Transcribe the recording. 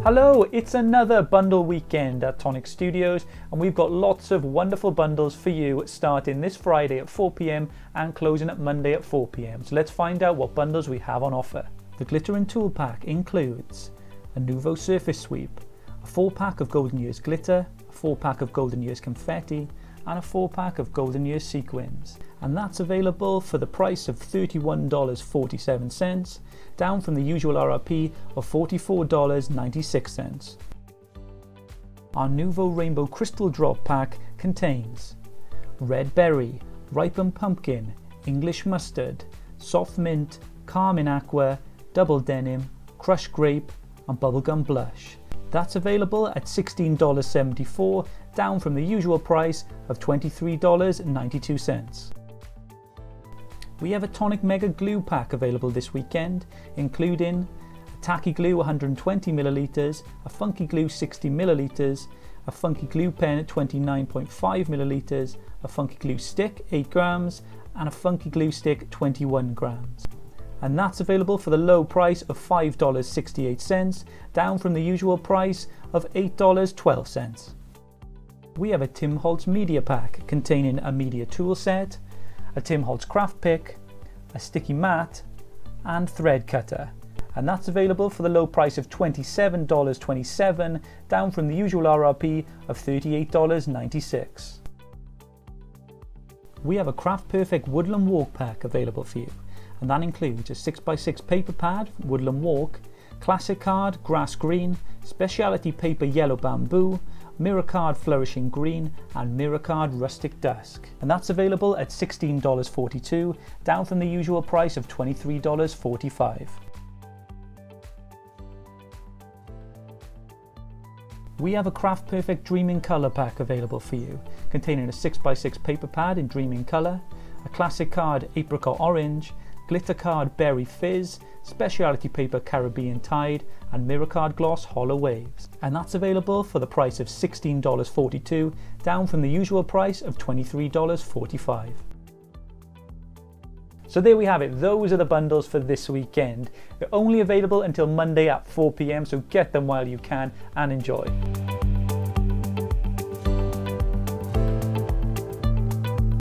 Hello, it's another bundle weekend at Tonic Studios, and we've got lots of wonderful bundles for you starting this Friday at 4 p.m. and closing at Monday at 4 p.m. So let's find out what bundles we have on offer. The Glitter and Tool Pack includes a Nuvo Surface Sweep, a 4-pack of Golden Years glitter, a 4-pack of Golden Years confetti, and a 4-pack of Golden Years sequins. And that's available for the price of $31.47, down from the usual RRP of $44.96. Our Nuvo Rainbow Crystal Drop Pack contains Red Berry, Ripened Pumpkin, English Mustard, Soft Mint, Carmine Aqua, Double Denim, Crushed Grape, and Bubblegum Blush. That's available at $16.74, down from the usual price of $23.92. We have a Tonic Mega Glue Pack available this weekend, including a Tacky Glue 120ml, a Funky Glue 60ml, a Funky Glue Pen 29.5ml, a Funky Glue Stick 8 grams, and a Funky Glue Stick 21 grams. And that's available for the low price of $5.68, down from the usual price of $8.12. We have a Tim Holtz Media Pack containing a media tool set, a Tim Holtz craft pick, a sticky mat, and thread cutter. And that's available for the low price of $27.27, down from the usual RRP of $38.96. We have a Craft Perfect Woodland Walk Pack available for you, and that includes a 6x6 paper pad, Woodland Walk, classic card, Grass Green, speciality paper, Yellow Bamboo, mirror card, Flourishing Green, and mirror card, Rustic Dusk. And that's available at $16.42, down from the usual price of $23.45. We have a Craft Perfect Dreaming Colour Pack available for you, containing a 6x6 paper pad in Dreaming Colour, a classic card, Apricot Orange, glitter card, Berry Fizz, speciality paper, Caribbean Tide, and mirror card gloss, Hollow Waves. And that's available for the price of $16.42, down from the usual price of $23.45. So there we have it, those are the bundles for this weekend. They're only available until Monday at 4 p.m, so get them while you can and enjoy.